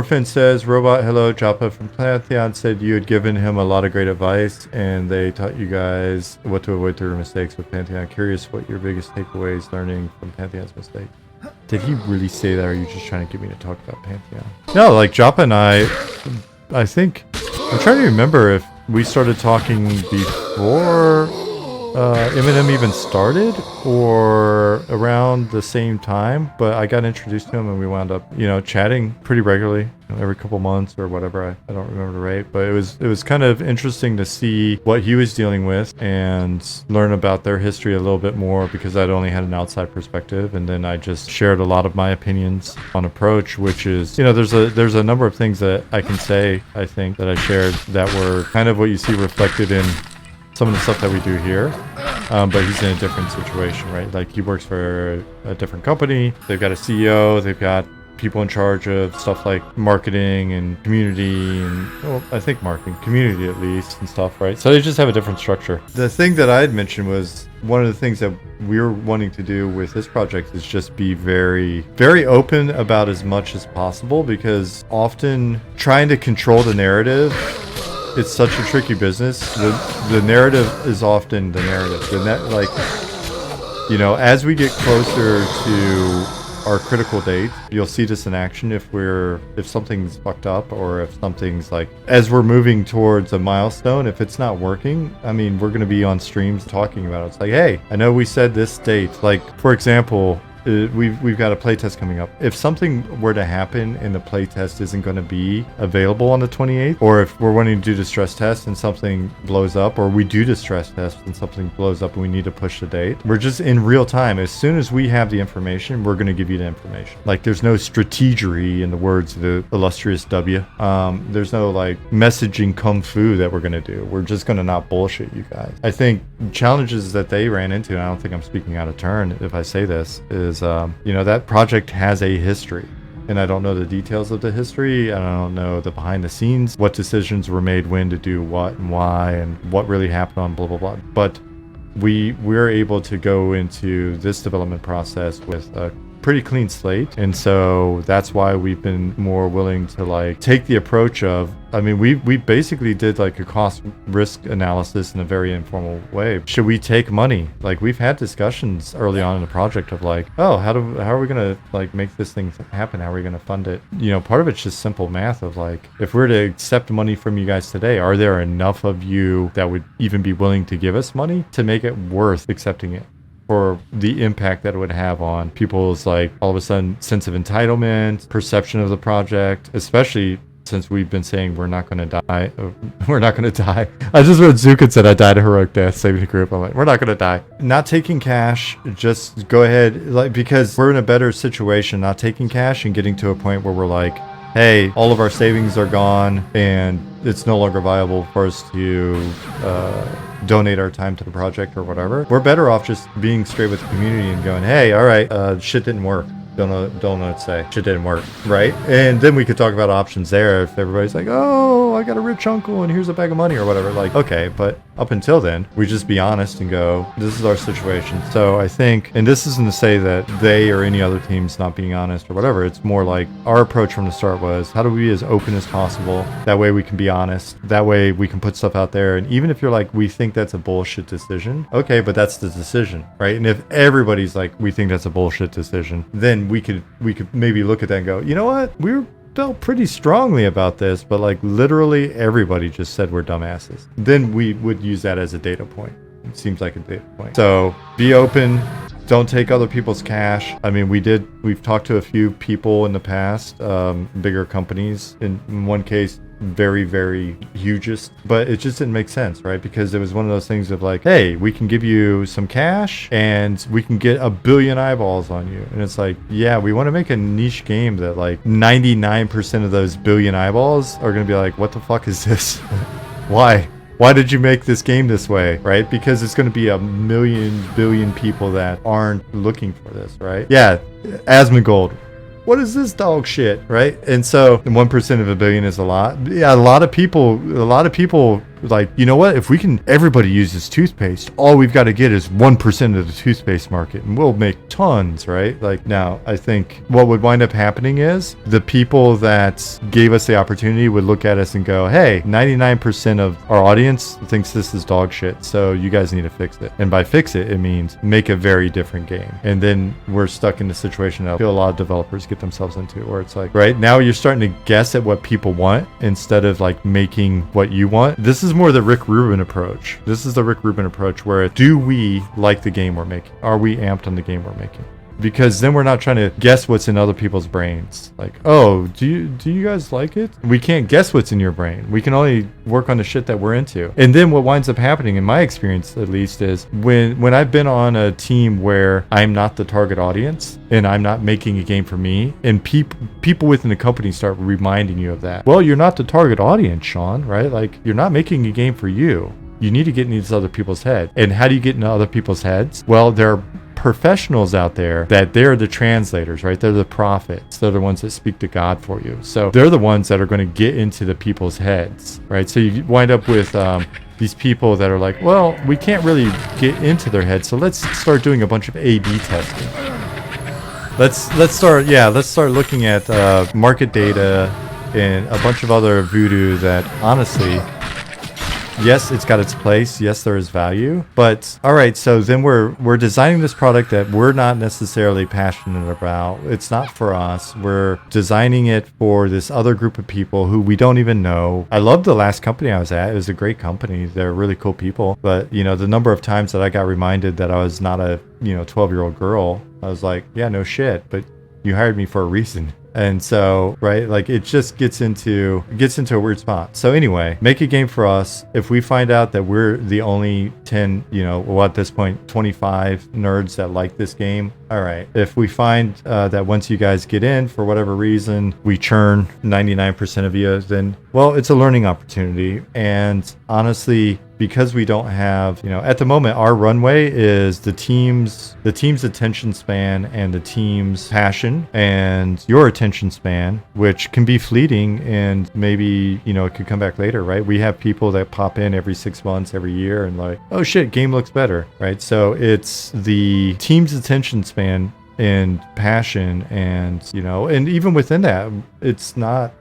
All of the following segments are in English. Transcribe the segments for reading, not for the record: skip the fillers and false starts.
Orphan says, Robot, hello, Joppa from Pantheon said you had given him a lot of great advice and they taught you guys what to avoid through mistakes with Pantheon. Curious what your biggest takeaways learning from Pantheon's mistakes. Did he really say that, or are you just trying to get me to talk about Pantheon? No, like Joppa and I think, I'm trying to remember if we started talking before M&M even started or around the same time, but I got introduced to him and we wound up, chatting pretty regularly, every couple months or whatever. I don't remember right, but it was kind of interesting to see what he was dealing with and learn about their history a little bit more, because I'd only had an outside perspective, and then I just shared a lot of my opinions on approach, which is, there's a number of things that I can say, I think, that I shared that were kind of what you see reflected in some of the stuff that we do here, but he's in a different situation, right? Like, he works for a different company. They've got a CEO. They've got people in charge of stuff like marketing and community, and I think marketing, community at least, and stuff, right? So they just have a different structure. The thing that I had mentioned was one of the things that we're wanting to do with this project is just be very, very open about as much as possible, because often trying to control the narrative, it's such a tricky business. The narrative is often the narrative. As we get closer to our critical date, you'll see this in action if something's fucked up, or if something's like, as we're moving towards a milestone, if it's not working, we're going to be on streams talking about it. It's like, hey, I know we said this date. Like, for example, we've got a playtest coming up. If something were to happen and the playtest isn't going to be available on the 28th, or if we're wanting to do the stress test and something blows up, or we do the stress test and something blows up and we need to push the date, we're just in real time. As soon as we have the information, we're going to give you the information. Like, there's no strategery, in the words of the illustrious W. There's no like messaging kung fu that we're going to do. We're just going to not bullshit you guys. I think challenges that they ran into, and I don't think I'm speaking out of turn if I say this, is that project has a history, and I don't know the details of the history, and I don't know the behind the scenes, what decisions were made when to do what and why, and what really happened on blah blah blah. But we're able to go into this development process with a pretty clean slate, and so that's why we've been more willing to like take the approach of, we basically did like a cost risk analysis in a very informal way. Should we take money? Like, we've had discussions early on in the project of like, oh, how are we gonna like make this thing happen? How are we gonna fund it? Part of it's just simple math of like, if we're to accept money from you guys today, are there enough of you that would even be willing to give us money to make it worth accepting it? For the impact that it would have on people's, like, all of a sudden sense of entitlement, perception of the project, especially since we've been saying we're not going to die. We're not going to die. I just read Zukin said I died a heroic death saving the group. I'm like, we're not going to die. Not taking cash, just go ahead, like, because we're in a better situation not taking cash and getting to a point where we're like, hey, all of our savings are gone and it's no longer viable for us to donate our time to the project or whatever. We're better off just being straight with the community and going, hey, all right, shit didn't work. Don't know what to say. Shit didn't work, right? And then we could talk about options there if everybody's like, oh, I got a rich uncle and here's a bag of money or whatever. Like, okay, but up until then, we just be honest and go, this is our situation. So I think, and this isn't to say that they or any other team's not being honest or whatever. It's more like our approach from the start was, how do we be as open as possible? That way we can be honest. That way we can put stuff out there. And even if you're like, we think that's a bullshit decision, okay, but that's the decision, right? And if everybody's like, we think that's a bullshit decision, then we could maybe look at that and go, you know what? We felt pretty strongly about this, but like literally everybody just said we're dumbasses. Then we would use that as a data point. It seems like a data point. So be open. Don't take other people's cash. We've talked to a few people in the past, bigger companies. In one case, very, very hugest, but it just didn't make sense, right? Because it was one of those things of like, hey, we can give you some cash and we can get 1 billion eyeballs on you. And it's like, yeah, we want to make a niche game that like 99% of those billion eyeballs are going to be like, what the fuck is this? Why did you make this game this way, right? Because it's going to be 1 million, billion people that aren't looking for this, right? Yeah, Asmongold. What is this dog shit, right? And so 1% of 1 billion is a lot. Yeah, a lot of people like, you know what? If we can, everybody uses toothpaste. All we've got to get is 1% of the toothpaste market, and we'll make tons, right? Like, now, I think what would wind up happening is the people that gave us the opportunity would look at us and go, hey, 99% of our audience thinks this is dog shit, so you guys need to fix it. And by fix it, it means make a very different game. And then we're stuck in the situation that I feel a lot of developers get themselves into, where it's like, right now you're starting to guess at what people want instead of like making what you want. This is more the Rick Rubin approach. This is the Rick Rubin approach where do we like the game we're making? Are we amped on the game we're making? Because then we're not trying to guess what's in other people's brains. Like, oh, do you guys like it? We can't guess what's in your brain. We can only work on the shit that we're into. And then what winds up happening, in my experience at least, is when I've been on a team where I'm not the target audience and I'm not making a game for me, and people within the company start reminding you of that. Well, you're not the target audience, Sean, right? Like, you're not making a game for you. You need to get into these other people's heads. And how do you get into other people's heads? Well, there are professionals out there that they're the translators, right? They're the prophets. They're the ones that speak to God for you. So they're the ones that are going to get into the people's heads, right? So you wind up with these people that are like, well, we can't really get into their heads, so let's start doing a bunch of A/B testing. Let's start looking at market data and a bunch of other voodoo that honestly, yes, it's got its place. Yes, there is value. But all right, so then we're designing this product that we're not necessarily passionate about. It's not for us. We're designing it for this other group of people who we don't even know. I loved the last company I was at. It was a great company. They're really cool people. But, you know, the number of times that I got reminded that I was not a, 12-year-old girl, I was like, yeah, no shit. But you hired me for a reason. And so, right, like it just gets into a weird spot. So anyway, make a game for us. If we find out that we're the only 10, at this point, 25 nerds that like this game, all right. If we find that once you guys get in, for whatever reason, we churn 99% of you, then, well, it's a learning opportunity. And honestly, because we don't have, at the moment, our runway is the team's attention span and the team's passion and your attention span, which can be fleeting and maybe, it could come back later, right? We have people that pop in every 6 months, every year, and like, oh shit, game looks better, right? So it's the team's attention span and passion, and, and even within that, it's not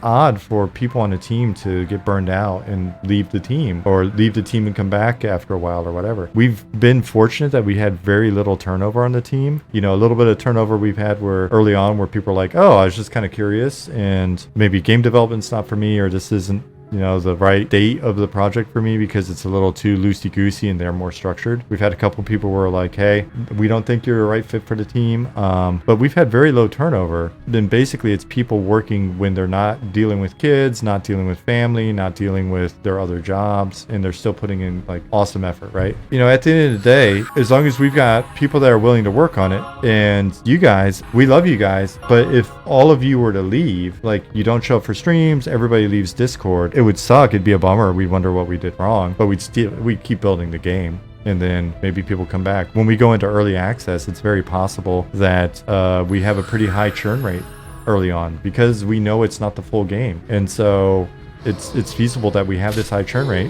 odd for people on a team to get burned out and leave the team, or leave the team and come back after a while or whatever. We've been fortunate that we had very little turnover on the team. A little bit of turnover we've had where early on where people are like, oh, I was just kind of curious and maybe game development's not for me, or this isn't the right date of the project for me because it's a little too loosey-goosey and they're more structured. We've had a couple people who are like, hey, we don't think you're a right fit for the team. But we've had very low turnover. Then basically it's people working when they're not dealing with kids, not dealing with family, not dealing with their other jobs, and they're still putting in like awesome effort, right? At the end of the day, as long as we've got people that are willing to work on it, and you guys, we love you guys, but if all of you were to leave, like you don't show up for streams, everybody leaves Discord, it would suck. It'd be a bummer. We'd wonder what we did wrong, but we'd keep building the game, and then maybe people come back. When we go into early access, it's very possible that we have a pretty high churn rate early on because we know it's not the full game, and so it's feasible that we have this high churn rate.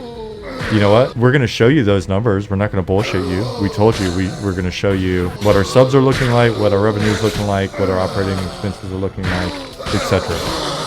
You know what? We're going to show you those numbers. We're not going to bullshit you. We told you we're going to show you what our subs are looking like, what our revenue is looking like, what our operating expenses are looking like, etc.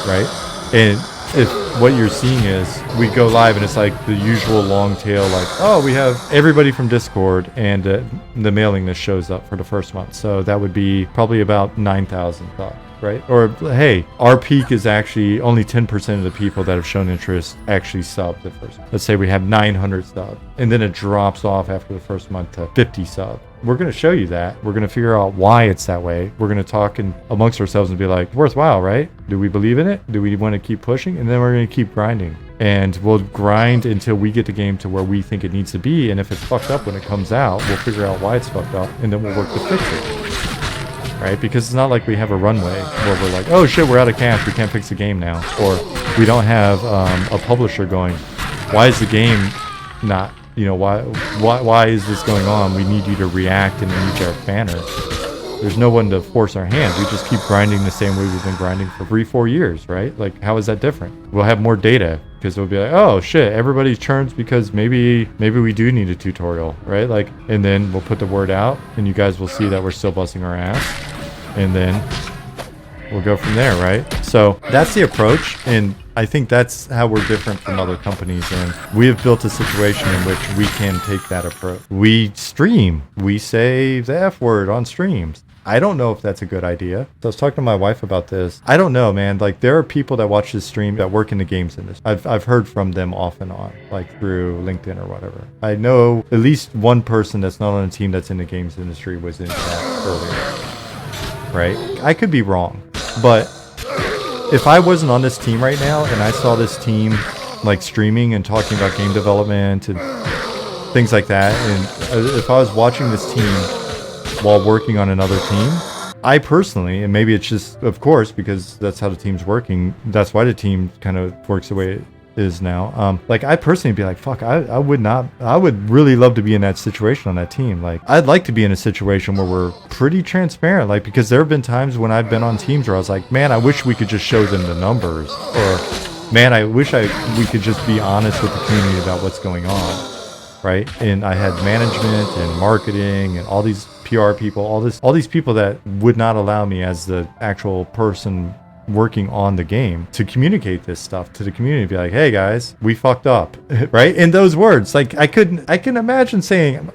Right? And if what you're seeing is we go live and it's like the usual long tail, like, oh, we have everybody from Discord, and the mailing list shows up for the first month. So that would be probably about 9,000 thoughts, right? Or, hey, our peak is actually only 10% of the people that have shown interest actually subbed the first month. Let's say we have 900 subs, and then it drops off after the first month to 50 subs. We're going to show you that. We're going to figure out why it's that way. We're going to talk amongst ourselves and be like, worthwhile, right? Do we believe in it? Do we want to keep pushing? And then we're going to keep grinding. And we'll grind until we get the game to where we think it needs to be. And if it's fucked up when it comes out, we'll figure out why it's fucked up, and then we'll work to fix it. Right? Because it's not like we have a runway where we're like, oh shit, we're out of cash, we can't fix the game now. Or we don't have a publisher going, why is the game not, why is this going on? We need you to react and we need your banner. There's no one to force our hand. We just keep grinding the same way we've been grinding for 3-4 years, right? Like, how is that different? We'll have more data because we'll be like, oh shit, everybody churns because maybe we do need a tutorial, right? Like, and then we'll put the word out and you guys will see that we're still busting our ass, and then we'll go from there, right? So that's the approach, and I think that's how we're different from other companies, and we have built a situation in which we can take that approach. We stream. We say the F word on streams. I don't know if that's a good idea. So I was talking to my wife about this. I don't know, man. Like, there are people that watch this stream that work in the games industry. I've heard from them off and on, like through LinkedIn or whatever. I know at least one person that's not on a team that's in the games industry was in that earlier, right? I could be wrong, but if I wasn't on this team right now and I saw this team like streaming and talking about game development and things like that, and if I was watching this team while working on another team, I personally, and maybe it's just, of course, because that's how the team's working, that's why the team kind of works the way it is now. Like, I personally be like, fuck, I would really love to be in that situation on that team. Like, I'd like to be in a situation where we're pretty transparent, like, because there have been times when I've been on teams where I was like, man, I wish we could just show them the numbers, or man, I wish we could just be honest with the community about what's going on, right? And I had management and marketing and all these PR people, all these people that would not allow me as the actual person working on the game to communicate this stuff to the community, be like, hey guys, we fucked up, right? In those words, like, I can imagine saying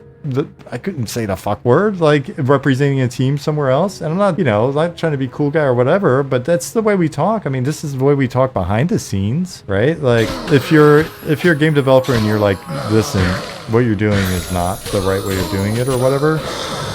I couldn't say the fuck word, like representing a team somewhere else. And I'm not, not trying to be cool guy or whatever, but that's the way we talk. I mean, this is the way we talk behind the scenes, right? Like, if you're a game developer and you're like, listen, what you're doing is not the right way of doing it or whatever,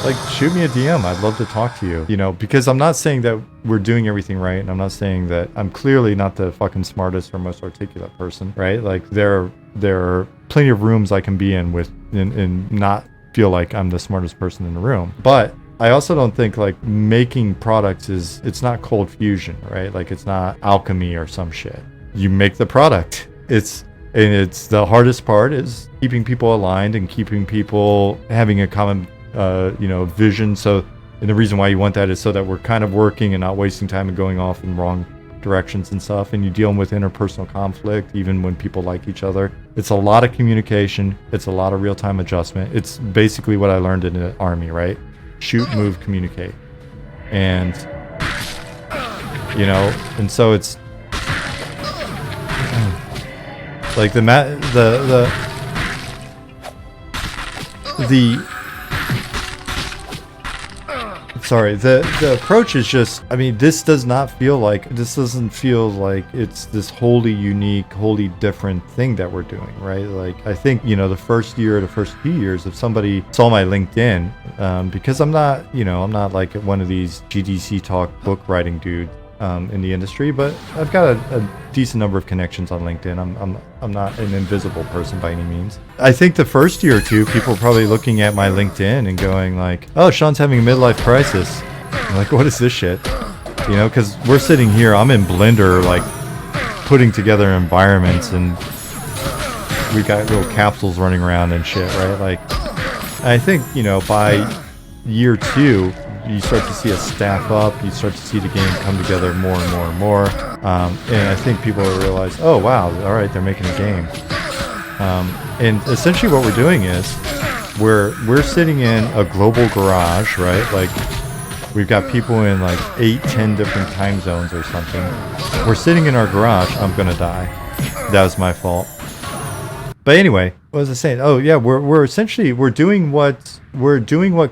like, shoot me a DM. I'd love to talk to you, because I'm not saying that we're doing everything right. And I'm not saying that I'm clearly not the fucking smartest or most articulate person, right? Like, there are plenty of rooms I can be in with and not feel like I'm the smartest person in the room. But I also don't think like making products it's not cold fusion, right? Like, it's not alchemy or some shit. You make the product. It's the hardest part is keeping people aligned and keeping people having a common vision. So, and the reason why you want that is so that we're kind of working and not wasting time and going off in wrong directions and stuff, and you deal with interpersonal conflict even when people like each other. It's a lot of communication. It's a lot of real-time adjustment. It's basically what I learned in the army, right? Shoot, move, communicate. And and so it's like the approach is just, I mean, this doesn't feel like it's this wholly unique, wholly different thing that we're doing, right? Like, I think, the first few years, if somebody saw my LinkedIn, because I'm not like one of these GDC talk book writing dudes in the industry, but I've got a decent number of connections on LinkedIn. I'm not an invisible person by any means. I think the first year or two, people are probably looking at my LinkedIn and going like, oh, Sean's having a midlife crisis. I'm like, what is this shit? Because we're sitting here, I'm in Blender, like putting together environments, and we got little capsules running around and shit, right? Like, I think, by year two, you start to see us staff up, you start to see the game come together more and more and more. And I think people will realize, oh wow, all right, they're making a game. And essentially what we're doing is we're sitting in a global garage, right? Like, we've got people in like 8-10 different time zones or something. We're sitting in our garage. I'm gonna die. That was my fault. But anyway, what was I saying? Oh yeah, we're essentially doing what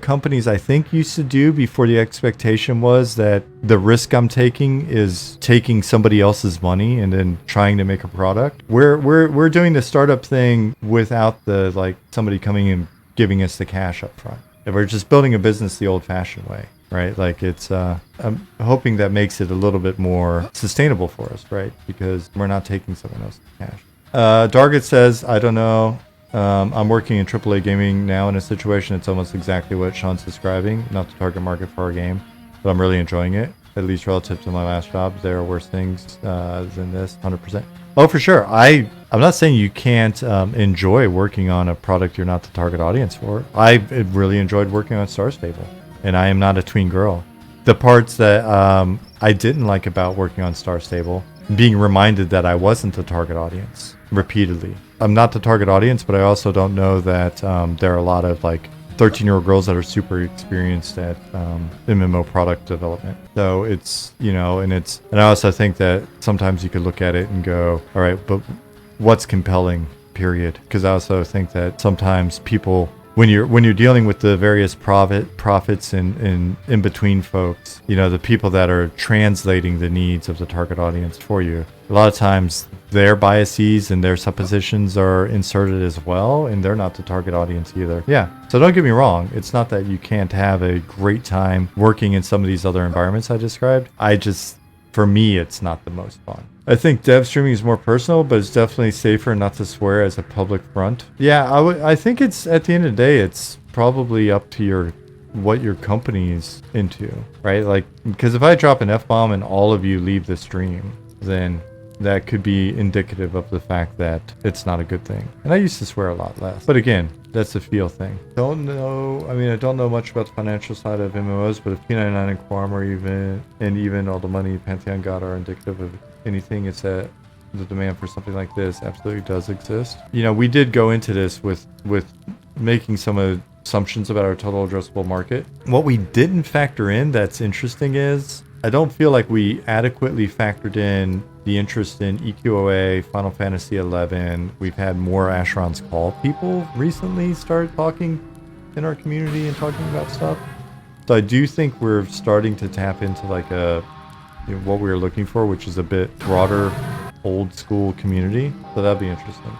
companies I think used to do before the expectation was that the risk I'm taking is taking somebody else's money and then trying to make a product. We're doing the startup thing without the like somebody coming and giving us the cash up front. And we're just building a business the old-fashioned way, right? Like, it's I'm hoping that makes it a little bit more sustainable for us, right? Because we're not taking someone else's cash. Dargit says, I don't know. I'm working in AAA gaming now in a situation that's almost exactly what Sean's describing. Not the target market for our game, but I'm really enjoying it, at least relative to my last job. There are worse things than this, 100%. Oh, for sure. I'm not saying you can't enjoy working on a product you're not the target audience for. I really enjoyed working on Star Stable. and I am not a tween girl. The parts that I didn't like about working on Star Stable, being reminded that I wasn't the target audience repeatedly. I'm not the target audience, but I also don't know that there are a lot of like 13-year-old girls that are super experienced at MMO product development. So it's, you know, and I also think that sometimes you could look at it and go, all right, but what's compelling, period? Because I also think that sometimes people, when you're dealing with the various prophets and in between folks, you know, the people that are translating the needs of the target audience for you, a lot of times their biases and their suppositions are inserted as well, and they're not the target audience either. Yeah. So don't get me wrong. It's not that you can't have a great time working in some of these other environments I described. For me, it's not the most fun. I think dev streaming is more personal, but it's definitely safer not to swear as a public front. Yeah, I think it's, at the end of the day, it's probably up to what your company is into, right? Like, because if I drop an F-bomb and all of you leave the stream, then that could be indicative of the fact that it's not a good thing. And I used to swear a lot less. But again, that's a feel thing. I don't know much about the financial side of MMOs, but if P99 and Quam are even all the money Pantheon got are indicative of anything, it's that the demand for something like this absolutely does exist. You know, we did go into this with making some assumptions about our total addressable market. What we didn't factor in that's interesting is I don't feel like we adequately factored in the interest in EQOA, Final Fantasy XI. We've had more Asheron's Call people recently start talking in our community and talking about stuff. So I do think we're starting to tap into like what we were looking for, which is a bit broader, old school community. So that'd be interesting.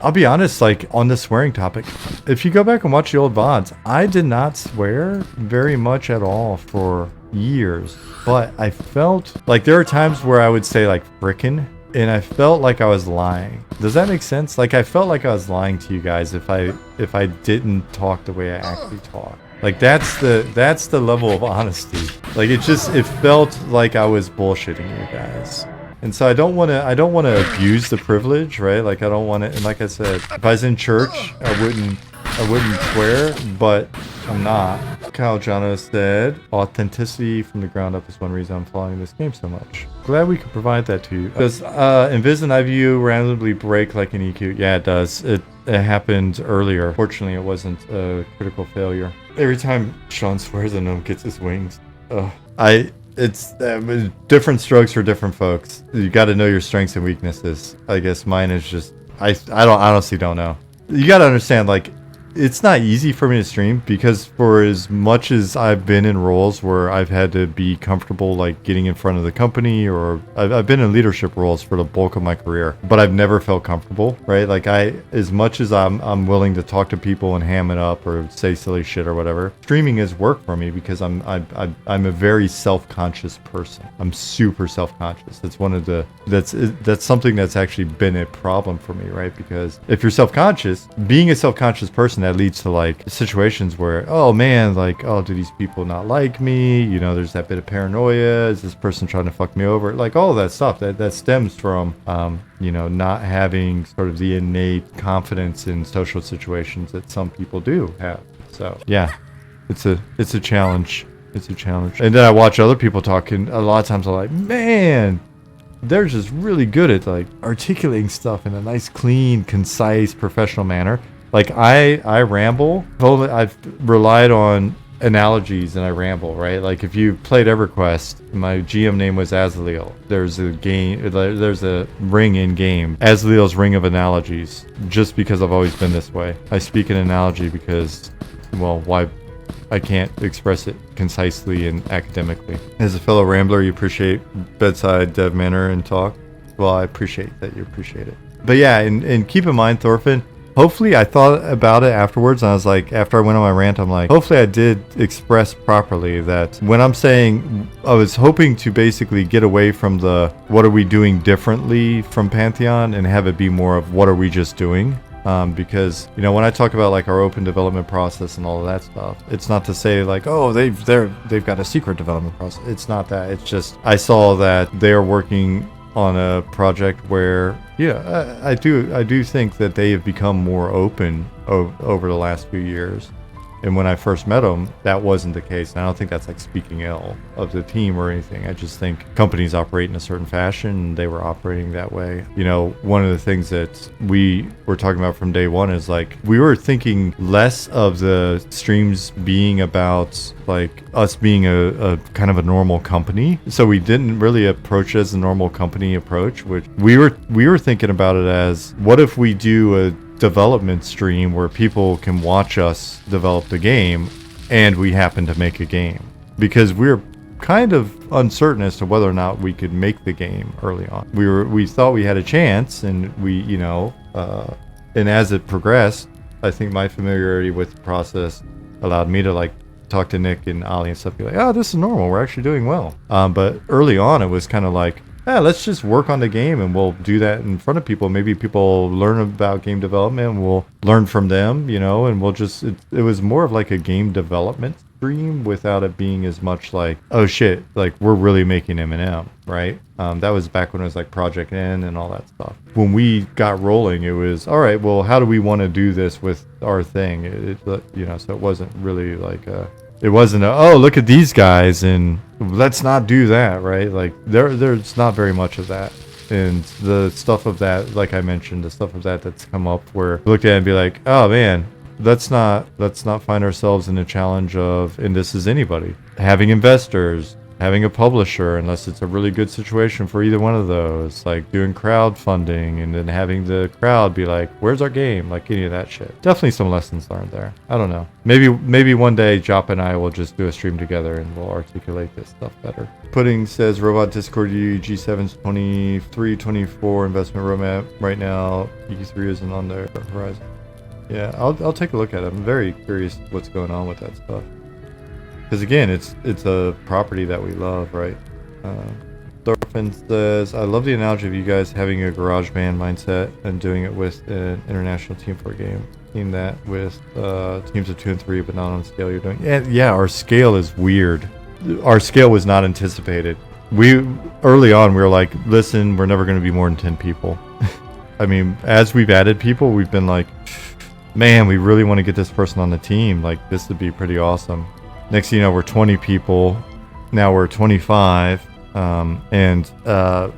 I'll be honest, like on the swearing topic, if you go back and watch the old VODs, I did not swear very much at all for years, but I felt like there were times where I would say like frickin', and I felt like I was lying. Does that make sense? Like I felt like I was lying to you guys if I didn't talk the way I actually talk. Like that's the level of honesty. Like it felt like I was bullshitting you guys. And so I don't want to abuse the privilege, right? Like I don't want to, and like I said, if I was in church, I wouldn't swear, but I'm not. Kyle Jono said, authenticity from the ground up is one reason I'm following this game so much. Glad we could provide that to you. Does Invis and IVU randomly break like an EQ? Yeah, it does. It happened earlier. Fortunately, it wasn't a critical failure. Every time Sean swears, a gnome gets his wings. It's different strokes for different folks. You got to know your strengths and weaknesses. I guess mine is just I honestly don't know. You got to understand, like, it's not easy for me to stream because for as much as I've been in roles where I've had to be comfortable, like getting in front of the company, or I've been in leadership roles for the bulk of my career, but I've never felt comfortable, right? Like as much as I'm willing to talk to people and ham it up or say silly shit or whatever, streaming is work for me because I'm a very self-conscious person. I'm super self-conscious. That's something that's actually been a problem for me, right? Because if you're self-conscious, being a self-conscious person, that leads to like situations where, oh man, like, oh, do these people not like me? You know, there's that bit of paranoia. Is this person trying to fuck me over? Like all of that stuff that stems from, you know, not having sort of the innate confidence in social situations that some people do have. So yeah, it's a challenge. It's a challenge. And then I watch other people talking. A lot of times I'm like, man, they're just really good at like articulating stuff in a nice, clean, concise, professional manner. Like I ramble. I've relied on analogies and I ramble, right? Like if you played EverQuest, my GM name was Azrael. There's a ring in game, Azrael's Ring of Analogies, just because I've always been this way. I speak an analogy because, well, why? I can't express it concisely and academically. As a fellow rambler, you appreciate bedside dev manner and talk. Well, I appreciate that you appreciate it. But yeah, and keep in mind, Thorfinn, hopefully I thought about it afterwards, and I was like, after I went on my rant, I'm like, hopefully I did express properly that when I'm saying I was hoping to basically get away from the what are we doing differently from Pantheon and have it be more of what are we just doing. Because, you know, when I talk about like our open development process and all of that stuff, it's not to say like, oh, they've got a secret development process. It's not that. It's just I saw that they're working on a project where, yeah, I do think that they have become more open over the last few years. And when I first met him, that wasn't the case. And I don't think that's like speaking ill of the team or anything. I just think companies operate in a certain fashion, and they were operating that way. You know, one of the things that we were talking about from day one is like we were thinking less of the streams being about like us being a kind of a normal company. So we didn't really approach it as a normal company approach, which we were thinking about it as, what if we do a development stream where people can watch us develop the game and we happen to make a game? Because we're kind of uncertain as to whether or not we could make the game early on. We thought we had a chance, and we, you know, and as it progressed, I think my familiarity with the process allowed me to like talk to Nick and Ali and stuff, be like, oh, this is normal, we're actually doing well. But early on it was kind of like, let's just work on the game and we'll do that in front of people. Maybe people learn about game development and we'll learn from them, you know, and we'll just, it was more of like a game development stream without it being as much like, oh shit, like we're really making M&M, right? That was back when it was like Project N and all that stuff. When we got rolling, it was, all right, well, how do we want to do this with our thing? You know, so it wasn't really like it wasn't oh, look at these guys and let's not do that, right? Like there's not very much of that. And the stuff of that, like I mentioned, the stuff of that that's come up where we look at it and be like, oh man, let's not find ourselves in a challenge of, and this is anybody, having investors, having a publisher, unless it's a really good situation for either one of those, like doing crowdfunding and then having the crowd be like, where's our game? Like any of that shit. Definitely some lessons learned there. I don't know. Maybe one day Jop and I will just do a stream together and we'll articulate this stuff better. Pudding says, Robot Discord U G7's 23-24 investment roadmap right now. EQ3 isn't on the horizon. Yeah, I'll take a look at it. I'm very curious what's going on with that stuff. Because again, it's a property that we love, right? Thorfinn says, I love the analogy of you guys having a garage band mindset and doing it with an international team for a game. Seen that with teams of 2 and 3, but not on the scale you're doing. Yeah, our scale is weird. Our scale was not anticipated. Early on, we were like, listen, we're never going to be more than 10 people. I mean, as we've added people, we've been like, man, we really want to get this person on the team. Like, this would be pretty awesome. Next thing you know, we're 20 people. Now we're 25. And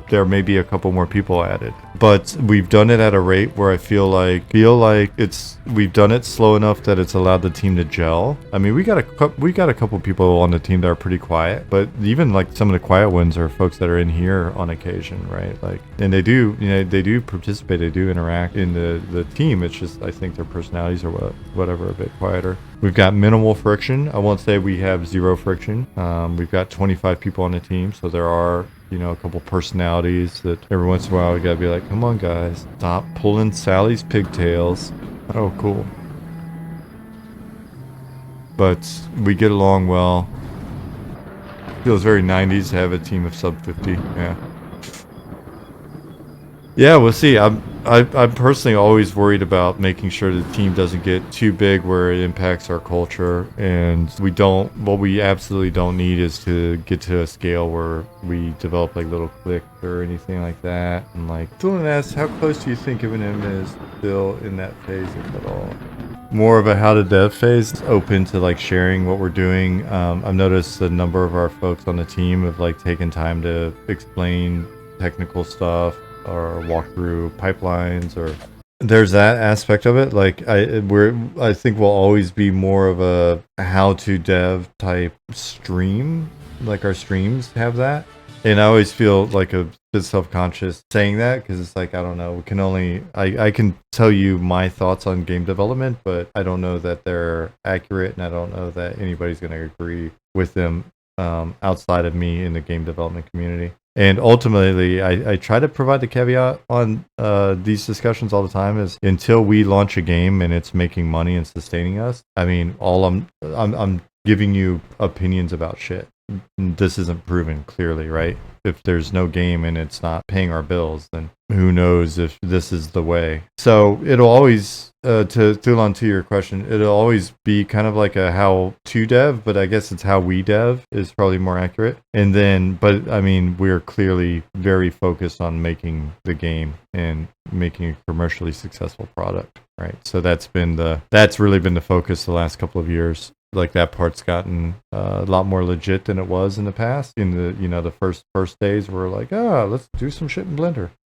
there may be a couple more people added. But we've done it at a rate where I feel like we've done it slow enough that it's allowed the team to gel. I mean, we got a couple people on the team that are pretty quiet, but even like some of the quiet ones are folks that are in here on occasion, right? Like, and they do participate, they do interact in the team. It's just, I think their personalities are whatever a bit quieter. We've got minimal friction. I won't say we have zero friction. We've got 25 people on the team, so there are, you know, a couple personalities that every once in a while we gotta be like, come on guys, stop pulling Sally's pigtails. Oh, cool. But we get along well. Feels very 90s to have a team of sub 50. Yeah, we'll see. I'm personally always worried about making sure the team doesn't get too big where it impacts our culture, and what we absolutely don't need is to get to a scale where we develop like little cliques or anything like that. And like, someone asks, how close do you think M&M is still in that phase, if at all? More of a how to dev phase, open to like sharing what we're doing. I've noticed a number of our folks on the team have like taken time to explain technical stuff or walk through pipelines, or there's that aspect of it. Like I think we'll always be more of a how to dev type stream. Like our streams have that. And I always feel like a bit self-conscious saying that, because it's like, I don't know, I can tell you my thoughts on game development, but I don't know that they're accurate, and I don't know that anybody's going to agree with them outside of me in the game development community. And ultimately, I try to provide the caveat on these discussions all the time is, until we launch a game and it's making money and sustaining us, I mean, I'm giving you opinions about shit. This isn't proven clearly, right? If there's no game and it's not paying our bills, then who knows if this is the way. So it'll always, to on to your question, it'll always be kind of like a how to dev, but I guess it's how we dev is probably more accurate. And then, but I mean, we're clearly very focused on making the game and making a commercially successful product. right? So that's really been the focus the last couple of years. Like that part's gotten a lot more legit than it was in the past. In the the first days, we're like, let's do some shit in Blender.